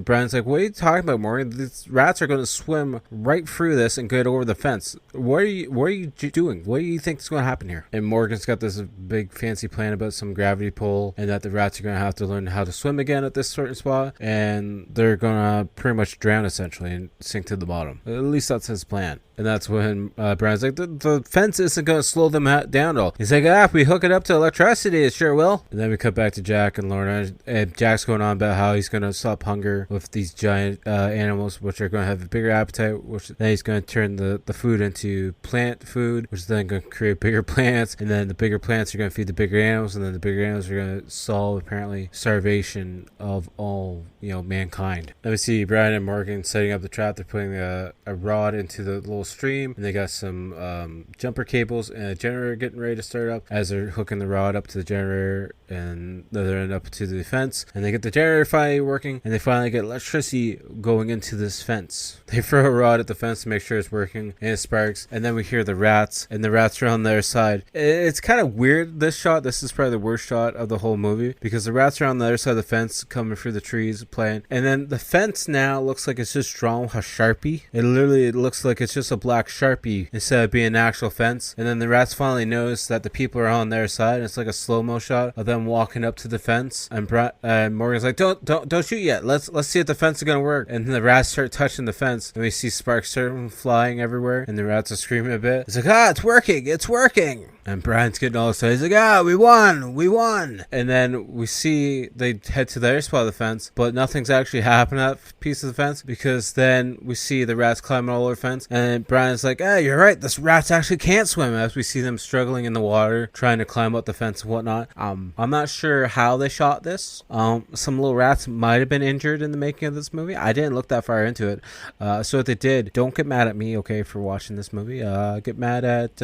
Brian's like, what are you talking about, Morgan? These rats are gonna swim right through this and get over the fence. What are you doing? What do you think is gonna happen here? And Morgan's got this big fancy plan about some gravity pull, and that the rats are going to have to learn how to swim again at this certain spot, and they're going to pretty much drown essentially and sink to the bottom. At least that's his plan. And that's when Brian's like, the fence isn't going to slow them down at all. He's like, if we hook it up to electricity, it sure will. And then we cut back to Jack and Lorna, and Jack's going on about how he's going to stop hunger with these giant animals, which are going to have a bigger appetite, which then he's going to turn the food into plant food, which is then going to create bigger plants, and then the bigger plants are going to feed the bigger animals, and then the bigger animals are going to solve, apparently, starvation of all, mankind. Then we see Brian and Morgan setting up the trap. They're putting a rod into the little stream, and they got some jumper cables and a generator getting ready to start up as they're hooking the rod up to the generator, and they're end up to the fence, and they get the generator finally working, and they finally get electricity going into this fence. They throw a rod at the fence to make sure it's working, and it sparks, and then we hear the rats, and the rats are on their side. It's kind of weird, this shot. This is probably the worst shot of the whole movie, because the rats are on the other side of the fence coming through the trees playing, and then the fence now looks like it's just drawn with a Sharpie. It looks like it's just a black Sharpie instead of being an actual fence. And then the rats finally notice that the people are on their side, and it's like a slow-mo shot of them walking up to the fence, and Morgan's like, don't shoot yet, let's see if the fence is gonna work. And then the rats start touching the fence, and we see sparks start flying everywhere, and the rats are screaming a bit. It's like, it's working. And Brian's getting all excited. He's like, we won. And then we see they head to the other spot of the fence, but nothing's actually happened to that piece of the fence, because then we see the rats climbing all over the fence, and Brian's like, you're right, this rats actually can't swim, as we see them struggling in the water, trying to climb up the fence and whatnot. I'm not sure how they shot this. Some little rats might have been injured in the making of this movie. I didn't look that far into it. So if they did, don't get mad at me, okay, for watching this movie. Get mad at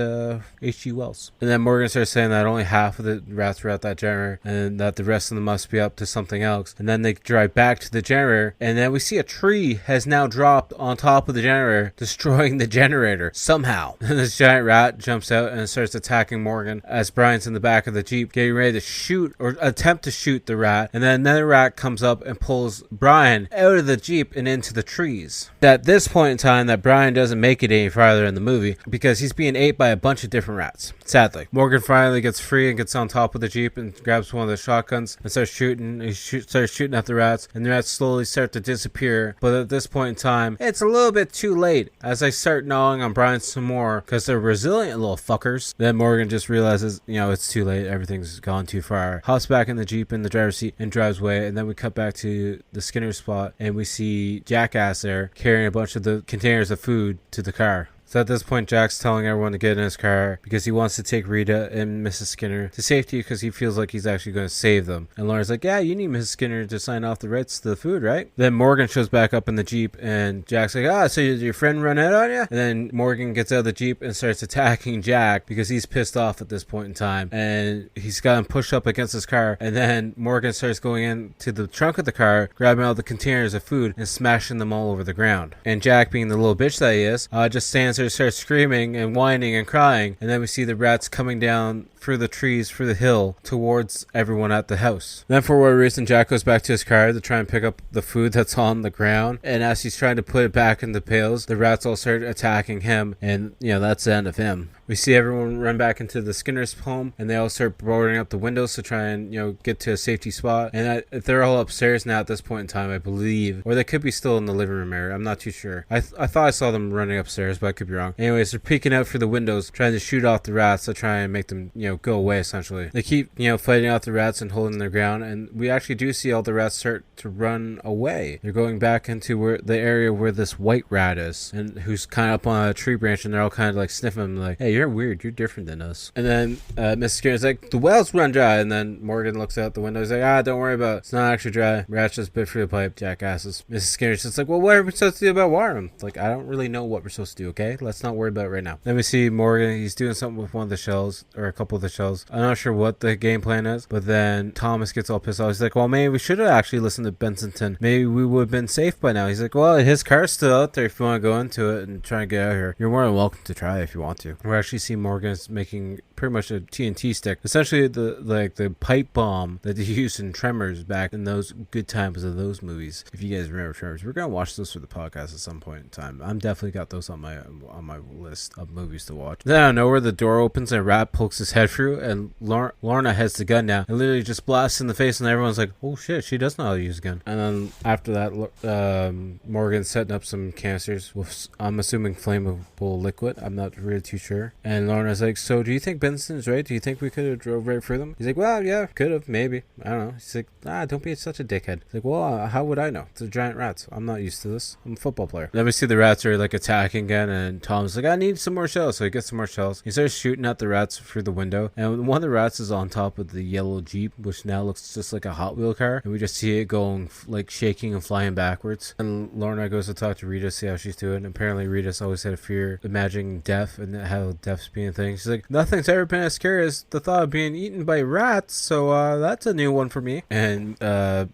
H.G. Wells. pills. And then Morgan starts saying that only half of the rats were at that generator and that the rest of them must be up to something else. And then they drive back to the generator, and then we see a tree has now dropped on top of the generator, destroying the generator somehow. And this giant rat jumps out and starts attacking Morgan as Brian's in the back of the Jeep getting ready to shoot or attempt to shoot the rat. And then another rat comes up and pulls Brian out of the Jeep and into the trees. At this point in time, that Brian doesn't make it any farther in the movie because he's being ate by a bunch of different rats. Sadly, Morgan finally gets free and gets on top of the Jeep and grabs one of the shotguns and starts shooting. He starts shooting at the rats, and the rats slowly start to disappear. But at this point in time, it's a little bit too late as I start gnawing on Brian some more because they're resilient little fuckers. Then Morgan just realizes, it's too late. Everything's gone too far. Hops back in the Jeep in the driver's seat and drives away. And then we cut back to the Skinner spot, and we see Jackass there carrying a bunch of the containers of food to the car. So at this point, Jack's telling everyone to get in his car because he wants to take Rita and Mrs. Skinner to safety because he feels like he's actually going to save them. And Lauren's like, yeah, you need Mrs. Skinner to sign off the rights to the food, right? Then Morgan shows back up in the Jeep, and Jack's like, so did your friend run out on you? And then Morgan gets out of the Jeep and starts attacking Jack because he's pissed off at this point in time. And he's got him pushed up against his car. And then Morgan starts going into the trunk of the car, grabbing all the containers of food and smashing them all over the ground. And Jack, being the little bitch that he is, just stands there, starts screaming and whining and crying, and then we see the rats coming down through the trees, through the hill, towards everyone at the house. Then for whatever reason, Jack goes back to his car to try and pick up the food that's on the ground, and as he's trying to put it back in the pails, the rats all start attacking him, and that's the end of him. We see everyone run back into the Skinner's home, and they all start boarding up the windows to try and get to a safety spot. And they're all upstairs now at this point in time, I believe, or they could be still in the living room area. I'm not too sure. I thought I saw them running upstairs, but I could be wrong. Anyways, they're peeking out through the windows, trying to shoot off the rats to try and make them go away. Essentially, they keep fighting off the rats and holding their ground, and we actually do see all the rats start to run away. They're going back into the area where this white rat is, and who's kind of up on a tree branch, and they're all kind of like sniffing him, like, hey, you're weird, you're different than us. And then Mrs. Skinner's like, the wells run dry, and then Morgan looks out the window, he's like, don't worry about it, it's not actually dry, rats just bit through the pipe, jackasses. Mrs. Skinner's just like, well, what are we supposed to do about water? Like, I don't really know what we're supposed to do, okay? Let's not worry about it right now. Then we see Morgan, he's doing something with one of the shells, or a couple of the shells. I'm not sure what the game plan is, but then Thomas gets all pissed off. He's like, well, maybe we should have actually listened to Bensington. Maybe we would have been safe by now. He's like, well, his car's still out there if you want to go into it and try and get out of here. You're more than welcome to try if you want to. We actually see Morgan's making pretty much a TNT stick, essentially the pipe bomb that they used in Tremors back in those good times of those movies. If you guys remember Tremors, we're gonna watch those for the podcast at some point in time. I'm definitely got those on my list of movies to watch. Then out of nowhere, the door opens and a rat pokes his head through, and Lorna has the gun now and literally just blasts in the face, and everyone's like, oh shit, she does know how to use a gun. And then after that, Morgan's setting up some canisters with, I'm assuming, flammable liquid. I'm not really too sure. And Lorna's like, so do you think Benson's right? Do you think we could have drove right through them? He's like, well, yeah, could have, maybe. I don't know. He's like, don't be such a dickhead. He's like, well, how would I know? It's a giant rats. I'm not used to this. I'm a football player. Then we see the rats are like attacking again, and Tom's like, I need some more shells. So he gets some more shells. He starts shooting at the rats through the window, and one of the rats is on top of the yellow Jeep, which now looks just like a Hot Wheel car, and we just see it going like shaking and flying backwards. And Lorna goes to talk to Rita, see how she's doing. Apparently Rita's always had a fear imagining death and how death's being a thing. She's like, nothing's ever been as scary as the thought of being eaten by rats, so that's a new one for me. And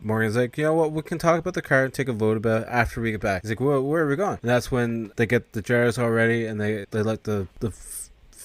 Morgan's like, you know what, we can talk about the car and take a vote about it after we get back. He's like, well, where are we going? And that's when they get the jars all ready, and they let the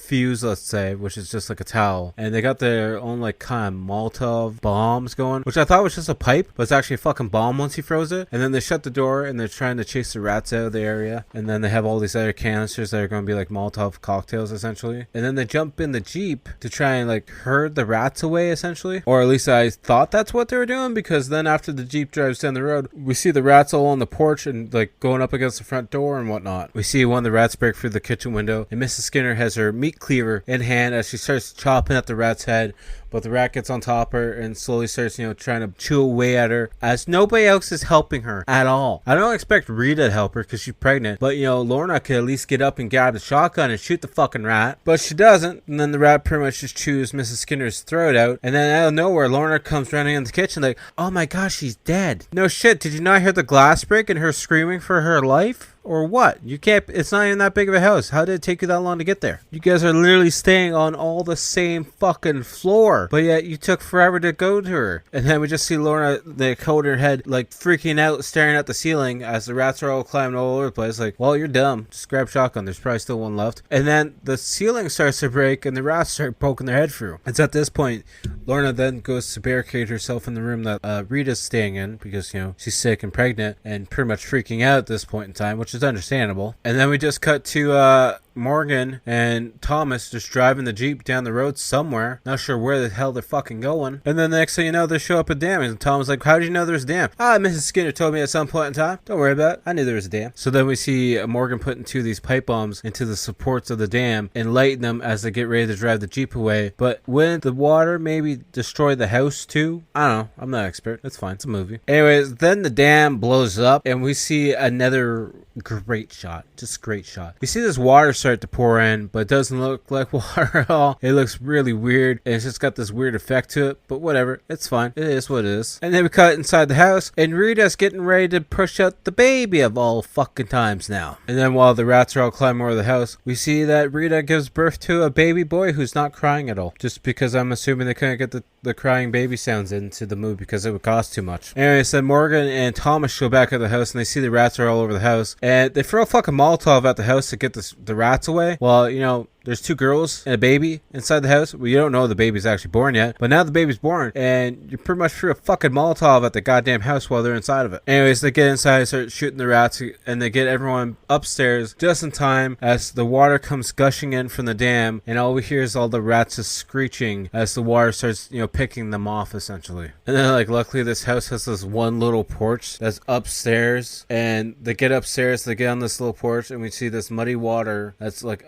fuse, let's say, which is just like a towel, and they got their own like kind of Molotov bombs going, which I thought was just a pipe, but it's actually a fucking bomb once he froze it. And then they shut the door and they're trying to chase the rats out of the area, and then they have all these other canisters that are going to be like Molotov cocktails essentially, and then they jump in the Jeep to try and like herd the rats away essentially, or at least I thought that's what they were doing, because then after the Jeep drives down the road, we see the rats all on the porch and like going up against the front door and whatnot. We see one of the rats break through the kitchen window, and Mrs. Skinner has her meat cleaver in hand as she starts chopping at the rat's head, But the rat gets on top of her and slowly starts, trying to chew away at her as nobody else is helping her at all. I don't expect Rita to help her because she's pregnant, but Lorna could at least get up and grab the shotgun and shoot the fucking rat, but she doesn't. And then the rat pretty much just chews Mrs. Skinner's throat out, and then out of nowhere Lorna comes running in the kitchen like, oh my gosh, she's dead. No shit, did you not hear the glass break and her screaming for her life? Or what? You can't, it's not even that big of a house. How did it take you that long to get there? You guys are literally staying on all the same fucking floor, but yet you took forever to go to her. And then we just see Lorna, the coat in her head, like freaking out, staring at the ceiling as the rats are all climbing all over the place. Like, well, you're dumb. Just grab shotgun. There's probably still one left. And then the ceiling starts to break and the rats start poking their head through. It's at this point, Lorna then goes to barricade herself in the room that Rita's staying in because, she's sick and pregnant and pretty much freaking out at this point in time, which is understandable. And then we just cut to Morgan and Thomas just driving the Jeep down the road somewhere. Not sure where the hell they're fucking going. And then the next thing you know, they show up a dam. And Thomas like, how did you know there's a dam? Mrs. Skinner told me at some point in time. Don't worry about it. I knew there was a dam. So then we see Morgan putting two of these pipe bombs into the supports of the dam and lighting them as they get ready to drive the Jeep away. But wouldn't the water maybe destroy the house too? I don't know. I'm not an expert. It's fine. It's a movie. Anyways, then the dam blows up and we see another great shot. Just great shot. We see this water start to pour in, but it doesn't look like water at all. It looks really weird and it's just got this weird effect to it, but whatever. It's fine. It is what it is. And then we cut inside the house and Rita's getting ready to push out the baby of all fucking times now. And then while the rats are all climbing over the house, we see that Rita gives birth to a baby boy who's not crying at all. Just because I'm assuming they couldn't get the crying baby sounds into the movie because it would cost too much. Anyway, so Morgan and Thomas show back at the house and they see the rats are all over the house. And they throw a fucking Molotov at the house to get the rats away. Well, there's two girls and a baby inside the house. Well, you don't know the baby's actually born yet, but now the baby's born, and you pretty much threw a fucking Molotov at the goddamn house while they're inside of it. Anyways, they get inside, start shooting the rats, and they get everyone upstairs just in time as the water comes gushing in from the dam, and all we hear is all the rats just screeching as the water starts, picking them off, essentially. And then, luckily this house has this one little porch that's upstairs, and they get upstairs, they get on this little porch, and we see this muddy water that's like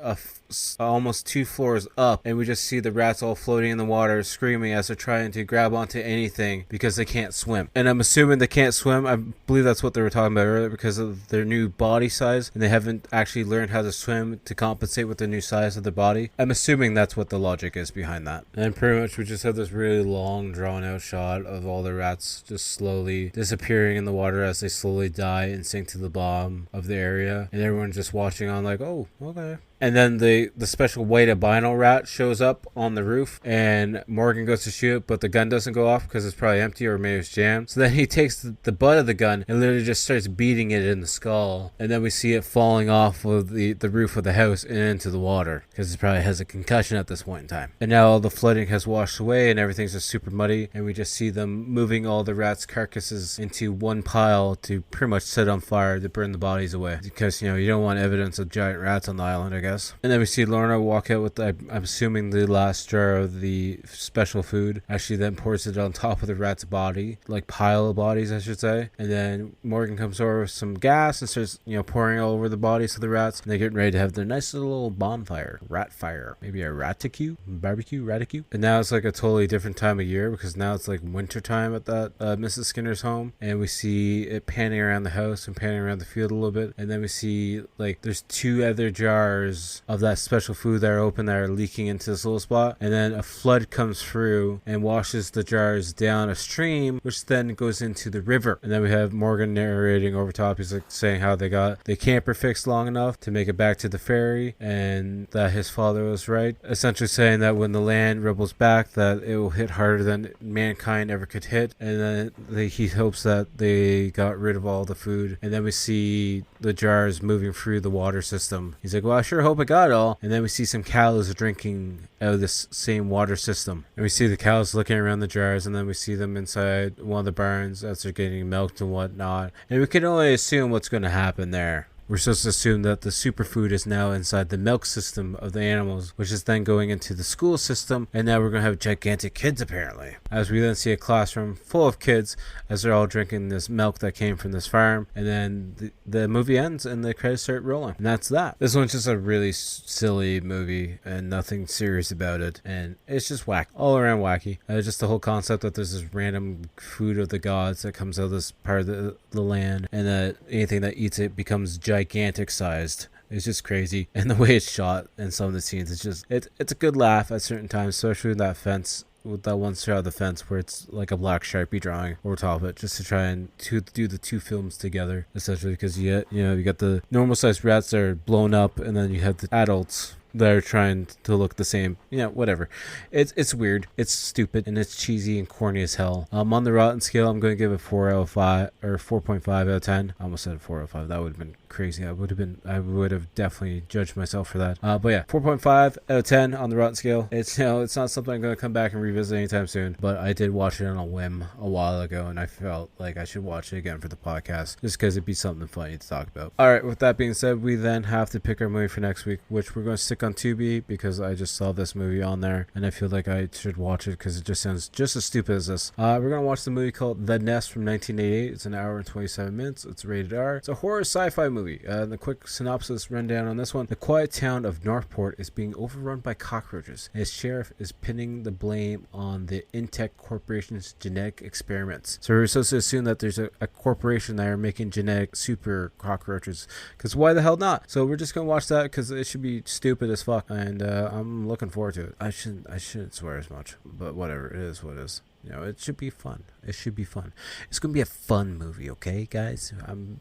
almost 2 floors up, and we just see the rats all floating in the water screaming as they're trying to grab onto anything because they can't swim. And I'm assuming they can't swim. I believe that's what they were talking about earlier because of their new body size, and they haven't actually learned how to swim to compensate with the new size of their body. I'm assuming that's what the logic is behind that. And pretty much we just have this really long drawn out shot of all the rats just slowly disappearing in the water as they slowly die and sink to the bottom of the area, and everyone's just watching on like, oh, okay. And then the special white albino rat shows up on the roof, and Morgan goes to shoot, but the gun doesn't go off because it's probably empty or maybe it's jammed. So then he takes the butt of the gun and literally just starts beating it in the skull. And then we see it falling off of the roof of the house and into the water because it probably has a concussion at this point in time. And now all the flooding has washed away and everything's just super muddy, and we just see them moving all the rats' carcasses into one pile to pretty much set on fire to burn the bodies away because, you don't want evidence of giant rats on the island, I guess. And then we see Lorna walk out with, I'm assuming, the last jar of the special food. Actually then pours it on top of the rat's body, like pile of bodies, I should say. And then Morgan comes over with some gas and starts, pouring all over the bodies of the rats. And they're getting ready to have their nice little bonfire, rat fire, maybe a raticue, raticue. And now it's like a totally different time of year because now it's like winter time at that Mrs. Skinner's home. And we see it panning around the house and panning around the field a little bit. And then we see there's 2 other jars of that special food that are open that are leaking into this little spot, and then a flood comes through and washes the jars down a stream, which then goes into the river. And then we have Morgan narrating over top. He's saying how they got the camper fixed long enough to make it back to the ferry, and that his father was right, essentially saying that when the land rebels back that it will hit harder than mankind ever could hit. And then he hopes that they got rid of all the food. And then we see the jars moving through the water system. He's like, well, I sure hope it got all. And then we see some cows drinking out of this same water system, and we see the cows looking around the jars, and then we see them inside one of the barns as they're getting milked and whatnot, and we can only assume what's going to happen there. we're supposed to assume that the superfood is now inside the milk system of the animals, which is then going into the school system, and now we're going to have gigantic kids apparently. As we then see a classroom full of kids as they're all drinking this milk that came from this farm, and then the movie ends and the credits start rolling. And that's that. This one's just a really silly movie and nothing serious about it, and it's just whack, all around wacky. Just the whole concept that there's this random food of the gods that comes out of this part of the land, and that anything that eats it becomes gigantic sized. It's just crazy, and the way it's shot in some of the scenes, it's a good laugh at certain times, especially with that fence, with that one shot of the fence where it's like a black Sharpie drawing over top of it, just to try and do the two films together, essentially, because you got the normal sized rats that are blown up, and then you have the adults that are trying to look the same. Whatever. It's weird, it's stupid, and it's cheesy and corny as hell. On the Rotten scale, I'm going to give it 4 out of 5, or 4.5 out of 10. I almost said 4 out of 5. That would have been crazy. I would have definitely judged myself for that. But yeah, 4.5 out of 10 on the Rotten scale. It's it's not something I'm going to come back and revisit anytime soon, but I did watch it on a whim a while ago, and I felt like I should watch it again for the podcast, just because it'd be something funny to talk about. Alright, with that being said, we then have to pick our movie for next week, which we're going to stick on Tubi, because I just saw this movie on there, and I feel like I should watch it, because it just sounds just as stupid as this. We're going to watch the movie called The Nest from 1988. It's an hour and 27 minutes. It's rated R. It's a horror sci-fi movie. The quick synopsis rundown on this one: the quiet town of Northport is being overrun by cockroaches. Its sheriff is pinning the blame on the Intech Corporation's genetic experiments. So we're supposed to assume that there's a corporation that are making genetic super cockroaches, because why the hell not? So we're just gonna watch that because it should be stupid as fuck, and I'm looking forward to it. I shouldn't swear as much, but whatever, it is what it is. It should be fun. It should be fun. It's gonna be a fun movie, okay, guys? I'm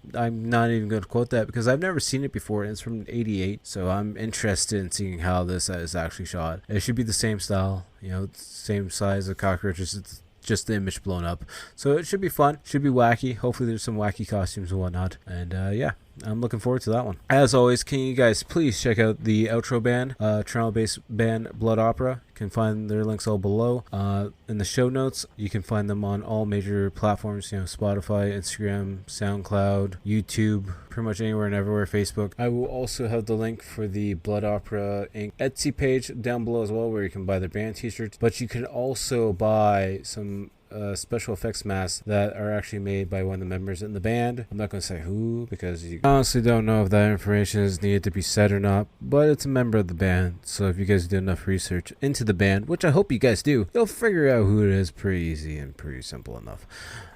not even gonna quote that because I've never seen it before, and it's from '88, so I'm interested in seeing how this is actually shot. It should be the same style, same size of cockroaches. It's just the image blown up, so it should be fun. Should be wacky. Hopefully, there's some wacky costumes and whatnot. And yeah, I'm looking forward to that one. As always, can you guys please check out the outro band, Toronto-based band Blood Opera. You can find their links all below in the show notes. You can find them on all major platforms, Spotify, Instagram, SoundCloud, YouTube, pretty much anywhere and everywhere, Facebook. I will also have the link for the Blood Opera Inc. Etsy page down below as well, where you can buy their band t-shirts, but you can also buy some special effects masks that are actually made by one of the members in the band. I'm not going to say who, because you honestly don't know if that information is needed to be said or not, but it's a member of the band, so if you guys do enough research into the band, which I hope you guys do, you'll figure out who it is pretty easy and pretty simple enough.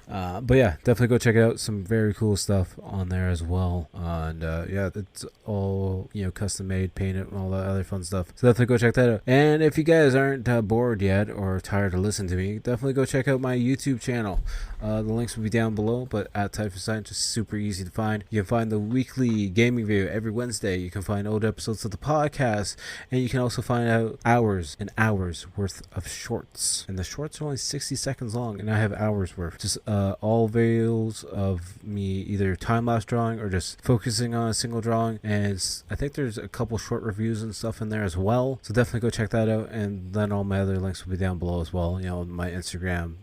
But yeah, definitely go check it out. Some very cool stuff on there as well. And yeah, it's all custom made, painted, and all that other fun stuff. So definitely go check that out. And if you guys aren't bored yet or tired of listening to me, definitely go check out my YouTube channel. The links will be down below, but at Type for Science, just super easy to find. You can find the weekly gaming video every Wednesday. You can find old episodes of the podcast, and you can also find out hours and hours worth of shorts. And the shorts are only 60 seconds long, and I have hours worth. Just all videos of me either time-lapse drawing or just focusing on a single drawing, and I think there's a couple short reviews and stuff in there as well, so definitely go check that out. And then all my other links will be down below as well, my Instagram,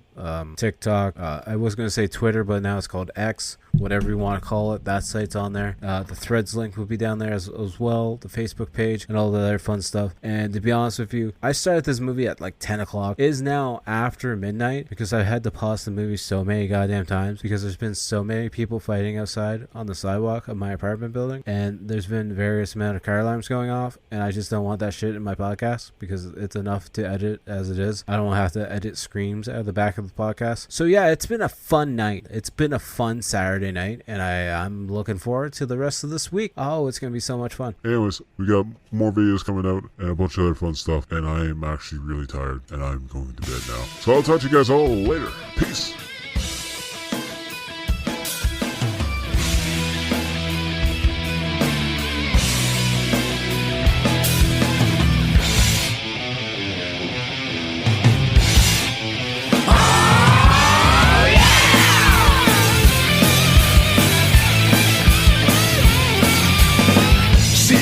TikTok, I was going to say Twitter, but now it's called X, whatever you want to call it. That site's on there. The Threads link will be down there as well, the Facebook page, and all the other fun stuff. And to be honest with you, I started this movie at like 10 o'clock. It is now after midnight because I had to pause the movie so many goddamn times because there's been so many people fighting outside on the sidewalk of my apartment building, and there's been various amount of car alarms going off, and I just don't want that shit in my podcast because it's enough to edit as it is. I don't have to edit screams out of the back of the podcast. So yeah, it's been a fun night. It's been a fun Saturday night, and I'm looking forward to the rest of this week. Oh, it's gonna be so much fun. Anyways, we got more videos coming out and a bunch of other fun stuff, and I am actually really tired, and I'm going to bed now. So I'll talk to you guys all later. Peace.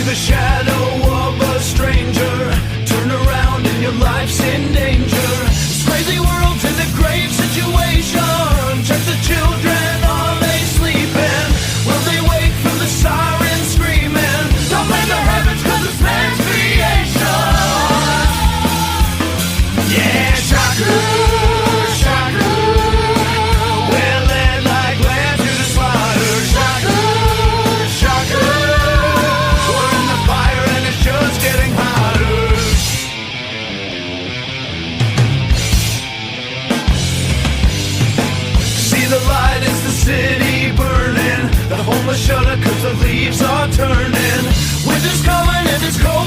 The shadow of a stranger, turn around and your life's in danger. This crazy world's in a grave situation. shudder cause the leaves are turning. Winter's coming and it's cold